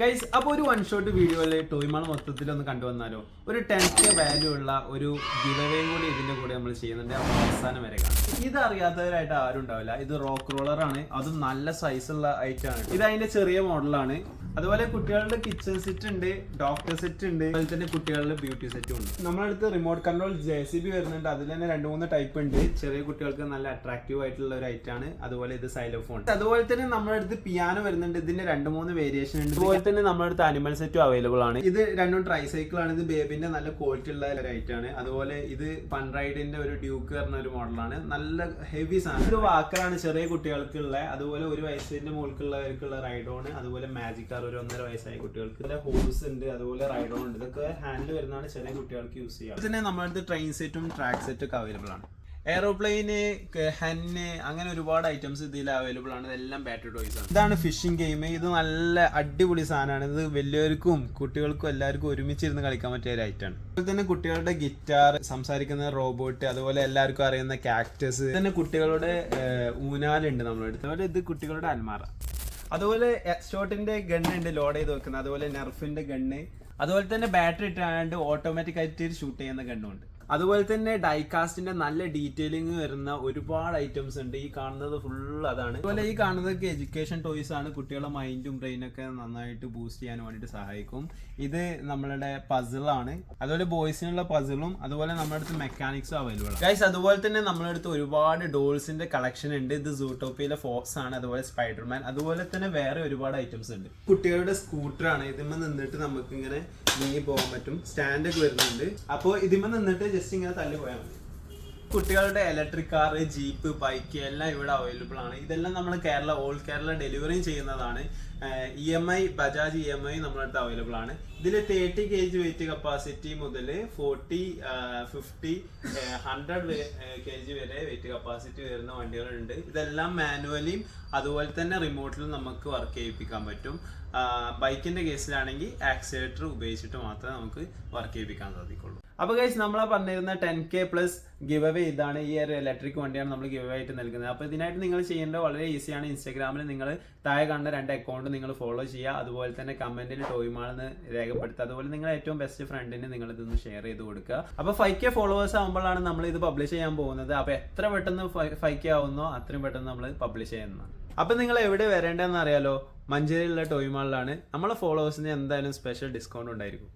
Guys, അപ്പോൾ ഒരു one shot വീഡിയോയിൽ ടോയ്മാൾ മൊത്തത്തിൽ ഒന്ന് കണ്ടുവന്നാലോ. ഒരു 10K വാല്യൂ ഉള്ള ഒരു ഗിവവേയും കൂടി ഇതിന്റെ കൂടെ നമ്മൾ ചെയ്യുന്നുണ്ട്. അപ്പോൾ അവസാനം വരെ കാണാം. ഇത് അറിയാത്തവരായിട്ട് ആരും ഉണ്ടാവില്ല. ഇത് റോക്ക് റോളർ ആണ്, അതും നല്ല സൈസുള്ള ഐറ്റം ആണ്. ഇത് അതിന്റെ ചെറിയ മോഡലാണ്. അതുപോലെ കുട്ടികളുടെ കിച്ചൺ സെറ്റ് ഉണ്ട്, ഡോക്ടർ സെറ്റ് ഉണ്ട്, അതുപോലെ തന്നെ കുട്ടികളുടെ ബ്യൂട്ടി സെറ്റും ഉണ്ട്. നമ്മളടുത്ത് റിമോട്ട് കൺട്രോൾ JCB വരുന്നുണ്ട്. അതിൽ തന്നെ 2-3 ടൈപ്പ് ഉണ്ട്. ചെറിയ കുട്ടികൾക്ക് നല്ല അട്രാക്റ്റീവ് ആയിട്ടുള്ള ഒരു ഐറ്റം ആണ്. അതുപോലെ ഇത് സൈലോഫോൺ. അതുപോലെ തന്നെ നമ്മുടെ അടുത്ത് പിയാനോ വരുന്നുണ്ട്. ഇതിന്റെ 2-3 വേരിയേഷൻ ഉണ്ട്. അതുപോലെ തന്നെ നമ്മുടെ അടുത്ത് അനിമൽ സെറ്റും അവൈലബിൾ ആണ്. ഇത് രണ്ടും ട്രൈസൈക്കിൾ ആണ്. ഇത് ബേബിന്റെ നല്ല ക്വാളിറ്റി ഉള്ള ഒരു ഐറ്റം ആണ്. അതുപോലെ ഇത് പൺറൈഡിന്റെ ഒരു ഡ്യൂക്ക് പറഞ്ഞ ഒരു മോഡലാണ്. നല്ല ഹെവി സാധനം. ഇത് വാക്കറാണ് ചെറിയ കുട്ടികൾക്കുള്ള. അതുപോലെ 1 വയസ്സിന്റെ മുകൾക്കുള്ളവർക്കുള്ള റൈഡോൺ. അതുപോലെ മാജിക് കാർ ഒരു 1.5 വയസ്സായ കുട്ടികൾക്ക്. ഹോഴ്സ് ഉണ്ട്, അതുപോലെ റൈഡോൺ ഉണ്ട്. ഇതൊക്കെ ഹാൻഡിൽ വരുന്നതാണ്, ചെറിയ കുട്ടികൾക്ക് യൂസ് ചെയ്യാം. പിന്നെ നമ്മുടെ അടുത്ത് ട്രെയിൻ സെറ്റും ട്രാക്ക് സെറ്റും ഒക്കെ അവൈലബിൾ ആണ്. എയറോപ്ലെയിന്, ഹെന്ന്, അങ്ങനെ ഒരുപാട് ഐറ്റംസ് ഇതിൽ അവൈലബിൾ ആണ്. ഇതെല്ലാം ബാറ്ററി ടോയ്സ് ആണ്. ഇതാണ് ഫിഷിംഗ് ഗെയിം. ഇത് നല്ല അടിപൊളി സാധനമാണ്. ഇത് വലിയവർക്കും കുട്ടികൾക്കും എല്ലാവർക്കും ഒരുമിച്ചിരുന്ന് കളിക്കാൻ പറ്റിയ ഒരു ഐറ്റമാണ്. അതുപോലെ തന്നെ കുട്ടികളുടെ ഗിറ്റാർ, സംസാരിക്കുന്ന റോബോട്ട്, അതുപോലെ എല്ലാവർക്കും അറിയുന്ന കാക്ടസ്, തന്നെ കുട്ടികളുടെ ഊനാലുണ്ട് നമ്മുടെ അടുത്ത്. അതുപോലെ ഇത് കുട്ടികളുടെ അൽമാറ. അതുപോലെ ഷോട്ടിന്റെ ഗണ്ണുണ്ട് ലോഡ് ചെയ്ത് വെക്കുന്നത്. അതുപോലെ നെർഫിന്റെ ഗണ്ണ്. അതുപോലെ തന്നെ ബാറ്ററി ഇട്ടാണ്ട് ഓട്ടോമാറ്റിക് ആയിട്ട് ഷൂട്ട് ചെയ്യുന്ന ഗണ്ണുണ്ട്. അതുപോലെ തന്നെ ഡൈകാസ്റ്റിന്റെ നല്ല ഡീറ്റെയിലിംഗ് വരുന്ന ഒരുപാട് ഐറ്റംസ് ഉണ്ട്. ഈ കാണുന്നത് ഫുൾ അതാണ്. അതുപോലെ ഈ കാണുന്നതൊക്കെ എഡ്യൂക്കേഷൻ ടോയ്സ് ആണ്. കുട്ടികളുടെ മൈൻഡും ബ്രെയിനൊക്കെ നന്നായിട്ട് ബൂസ്റ്റ് ചെയ്യാൻ വേണ്ടിയിട്ട് സഹായിക്കും. ഇത് നമ്മളുടെ പസിലാണ്. അതുപോലെ ബോയ്സിനുള്ള പസിലും, അതുപോലെ നമ്മുടെ അടുത്ത് മെക്കാനിക്സും അവൈലബിൾ ആണ്. ഗൈസ്, അതുപോലെ തന്നെ നമ്മുടെ അടുത്ത് ഒരുപാട് ഡോൾസിന്റെ കളക്ഷൻ ഉണ്ട്. ഇത് സൂട്ടോപ്പിയിലെ ഫോക്സ് ആണ്. അതുപോലെ സ്പൈഡർമാൻ, അതുപോലെ തന്നെ വേറെ ഒരുപാട് ഐറ്റംസ് ഉണ്ട്. കുട്ടികളുടെ സ്കൂട്ടറാണ്. ഇതിന്മേൽ നിന്നിട്ട് നമുക്ക് ഇങ്ങനെ നീങ്ങി പോകാൻ പറ്റും. സ്റ്റാൻഡൊക്കെ വരുന്നുണ്ട്. അപ്പോൾ ഇതിന്മേൽ നിന്നിട്ട് ജസ്റ്റ് ഇങ്ങനെ തള്ളി പോയാൽ മതി. കുട്ടികളുടെ ഇലക്ട്രിക് കാർ, ജീപ്പ്, ബൈക്ക് എല്ലാം ഇവിടെ അവൈലബിൾ ആണ്. ഇതെല്ലാം നമ്മൾ ഓൾ കേരള ഡെലിവറിയും ചെയ്യുന്നതാണ്. EMI, ബജാജ് EMI നമ്മുടെ അടുത്ത് അവൈലബിൾ ആണ്. ഇതിൽ 30 kg വെയിറ്റ് കപ്പാസിറ്റി മുതൽ 40, 50, 100 kg വരെ വെയിറ്റ് കപ്പാസിറ്റി വരുന്ന വണ്ടികളുണ്ട്. ഇതെല്ലാം മാനുവലിയും അതുപോലെ തന്നെ റിമോട്ടിലും നമുക്ക് വർക്ക് ചെയ്യിപ്പിക്കാൻ പറ്റും. ബൈക്കിന്റെ കേസിലാണെങ്കിൽ ആക്സിലേറ്റർ ഉപയോഗിച്ചിട്ട് മാത്രമേ നമുക്ക് വർക്ക് ചെയ്യിപ്പിക്കാൻ സാധിക്കുള്ളൂ. അപ്പോൾ ഗൈസ്, നമ്മളാ പറഞ്ഞിരുന്ന 10K പ്ലസ് ഗിവ് അവേ ഇതാണ്. ഈ ഒരു ഇലക്ട്രിക് വണ്ടിയാണ് നമ്മൾ ഗിവ് അവേ ആയിട്ട് നൽകുന്നത്. അപ്പോൾ ഇതിനായിട്ട് നിങ്ങൾ ചെയ്യേണ്ടത് വളരെ ഈസിയാണ്. ഇൻസ്റ്റാഗ്രാമിൽ നിങ്ങൾ താഴെ കാണുന്ന 2 അക്കൗണ്ട് നിങ്ങൾ ഫോളോ ചെയ്യുക. അതുപോലെ തന്നെ കമന്റിൽ ടോയ്മാളെന്ന് രേഖപ്പെടുത്തുക. അതുപോലെ നിങ്ങൾ ഏറ്റവും ബെസ്റ്റ് ഫ്രണ്ടിന് നിങ്ങൾ ഇതൊന്ന് ഷെയർ ചെയ്ത് കൊടുക്കുക. അപ്പോൾ 5K ഫോളോവേഴ്സ് ആകുമ്പോഴാണ് നമ്മൾ ഇത് പബ്ലിഷ് ചെയ്യാൻ പോകുന്നത്. അപ്പോൾ എത്ര പെട്ടെന്ന് 5K ആവുന്നോ അത്രയും പെട്ടെന്ന് നമ്മൾ പബ്ലിഷ് ചെയ്യുന്നതാണ്. അപ്പോൾ നിങ്ങൾ എവിടെ വരേണ്ടതെന്ന് അറിയാലോ? മഞ്ചേരിയിലുള്ള ടോയ്മാളിലാണ്. നമ്മളെ ഫോളോവേഴ്സിന് എന്തായാലും സ്പെഷ്യൽ ഡിസ്കൗണ്ട് ഉണ്ടായിരിക്കും.